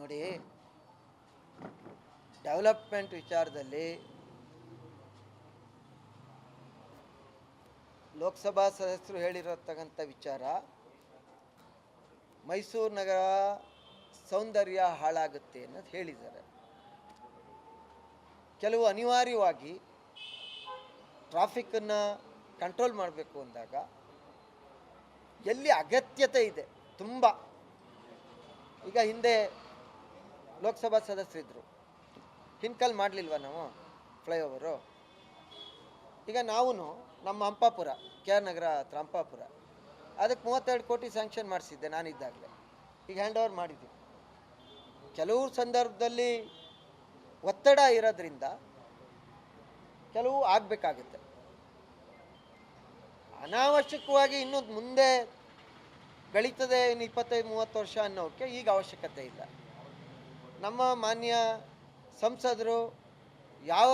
ನೋಡಿ, ಡೆವಲಪ್ಮೆಂಟ್ ವಿಚಾರದಲ್ಲಿ ಲೋಕಸಭಾ ಸದಸ್ಯರು ಹೇಳಿರತಕ್ಕಂಥ ವಿಚಾರ, ಮೈಸೂರು ನಗರ ಸೌಂದರ್ಯ ಹಾಳಾಗುತ್ತೆ ಅನ್ನೋದು ಹೇಳಿದ್ದಾರೆ. ಕೆಲವು ಅನಿವಾರ್ಯವಾಗಿ ಟ್ರಾಫಿಕ್ಕನ್ನು ಕಂಟ್ರೋಲ್ ಮಾಡಬೇಕು ಅಂದಾಗ ಎಲ್ಲಿ ಅಗತ್ಯತೆ ಇದೆ ತುಂಬ, ಈಗ ಹಿಂದೆ ಲೋಕಸಭಾ ಸದಸ್ಯರಿದ್ದರು, ಹಿನ್ಕಲ್ ಮಾಡಲಿಲ್ವ ನಾವು ಫ್ಲೈಓವರು? ಈಗ ನಾವು ನಮ್ಮ ಹಂಪಾಪುರ, ಕೆ ಆರ್ ನಗರ ಹತ್ರ ಹಂಪಾಪುರ, ಅದಕ್ಕೆ 32 ಕೋಟಿ ಸ್ಯಾಂಕ್ಷನ್ ಮಾಡಿಸಿದ್ದೆ ನಾನಿದ್ದಾಗಲೇ. ಈಗ ಹ್ಯಾಂಡ್ ಓವರ್ ಮಾಡಿದ್ವಿ. ಕೆಲವು ಸಂದರ್ಭದಲ್ಲಿ ಒತ್ತಡ ಇರೋದ್ರಿಂದ ಕೆಲವು ಆಗಬೇಕಾಗುತ್ತೆ. ಅನಾವಶ್ಯಕವಾಗಿ ಇನ್ನೂ ಮುಂದೆ ಬೆಳೀತದೆ, ಇನ್ನು 25-30 ವರ್ಷ ಅನ್ನೋಕ್ಕೆ ಈಗ ಅವಶ್ಯಕತೆ ಇಲ್ಲ. ನಮ್ಮ ಮಾನ್ಯ ಸಂಸದರು ಯಾವ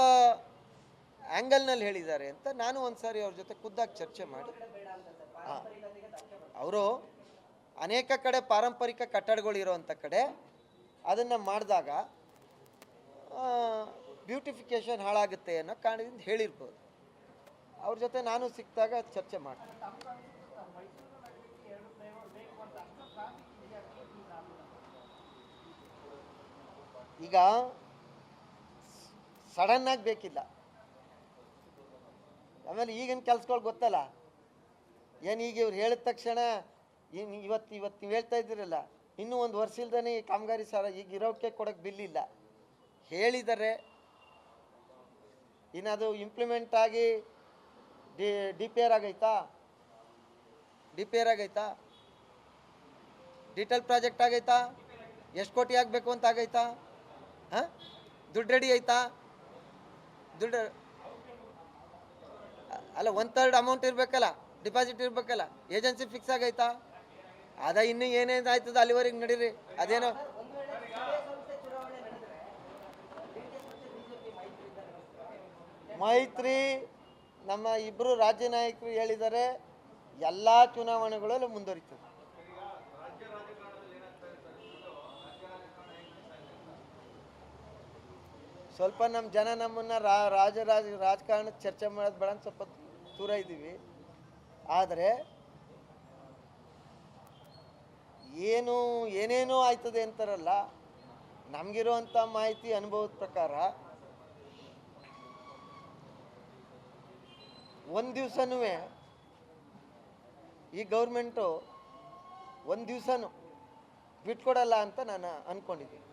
ಆ್ಯಂಗಲ್ನಲ್ಲಿ ಹೇಳಿದ್ದಾರೆ ಅಂತ ನಾನು ಒಂದು ಸಾರಿ ಅವ್ರ ಜೊತೆ ಖುದ್ದಾಗಿ ಚರ್ಚೆ ಮಾಡಿ, ಅವರು ಅನೇಕ ಕಡೆ ಪಾರಂಪರಿಕ ಕಟ್ಟಡಗಳಿರೋವಂಥ ಕಡೆ ಅದನ್ನು ಮಾಡಿದಾಗ ಬ್ಯೂಟಿಫಿಕೇಷನ್ ಹಾಳಾಗುತ್ತೆ ಅನ್ನೋ ಕಾರಣದಿಂದ ಹೇಳಿರ್ಬೋದು. ಅವ್ರ ಜೊತೆ ನಾನು ಸಿಕ್ಕಿದಾಗ ಚರ್ಚೆ ಮಾಡ್ತೀನಿ. ಈಗ ಸಡನ್ನಾಗಿ ಬೇಕಿಲ್ಲ. ಆಮೇಲೆ ಈಗಿನ ಕೆಲ್ಸಗಳು ಗೊತ್ತಲ್ಲ, ಏನು ಈಗ ಇವ್ರು ಹೇಳಿದ ತಕ್ಷಣ ಇವತ್ತು ನೀವು ಹೇಳ್ತಾ ಇದ್ದೀರಲ್ಲ, ಇನ್ನೂ ಒಂದು ವರ್ಷ ಇಲ್ದೇ ಕಾಮಗಾರಿ ಈಗ ಇರೋಕ್ಕೆ ಕೊಡೋಕ್ಕೆ ಬಿಲ್ ಇಲ್ಲ ಹೇಳಿದ್ದಾರೆ. ಇನ್ನು ಅದು ಇಂಪ್ಲಿಮೆಂಟ್ ಆಗಿ ಡಿ ಪಿ ಆರ್ ಆಗೈತಾ? ಡೀಟೇಲ್ ಪ್ರಾಜೆಕ್ಟ್ ಆಗೈತಾ? ಎಷ್ಟು ಕೋಟಿ ಆಗಬೇಕು ಅಂತ ಆಗೈತಾ? ಹಾಂ, ದುಡ್ಡು ರೆಡಿ ಆಯ್ತಾ? ದುಡ್ಡು ಅಲ್ಲ, 1/3 ಅಮೌಂಟ್ ಇರಬೇಕಲ್ಲ, ಡಿಪಾಸಿಟ್ ಇರಬೇಕಲ್ಲ, ಏಜೆನ್ಸಿ ಫಿಕ್ಸ್ ಆಗೈತಾ? ಅದ ಇನ್ನೂ ಏನೇನು ಆಯ್ತದ ಅಲ್ಲಿವರೆಗೆ ನಡೀರಿ. ಅದೇನೋ ಮೈತ್ರಿ ನಮ್ಮ ಇಬ್ಬರು ರಾಜ್ಯ ನಾಯಕರು ಹೇಳಿದ್ದಾರೆ, ಎಲ್ಲ ಚುನಾವಣೆಗಳಲ್ಲೂ ಮುಂದುವರಿತದೆ. ಸ್ವಲ್ಪ ನಮ್ಮ ಜನ ನಮ್ಮನ್ನು ರಾಜಕಾರಣದ ಚರ್ಚೆ ಮಾಡೋದು ಬೇಡ ಅಂತ ಸ್ವಲ್ಪ ದೂರ ಇದ್ದೀವಿ. ಆದರೆ ಏನೇನೋ ಆಯ್ತದೆ ಅಂತಾರಲ್ಲ, ನಮಗಿರುವಂಥ ಮಾಹಿತಿ ಅನುಭವದ ಪ್ರಕಾರ ಒಂದು ದಿವಸನೂ ಈ ಗೌರ್ಮೆಂಟು ಒಂದು ದಿವಸನೂ ಬಿಟ್ಕೊಡಲ್ಲ ಅಂತ ನಾನು ಅಂದ್ಕೊಂಡಿದ್ದೀನಿ.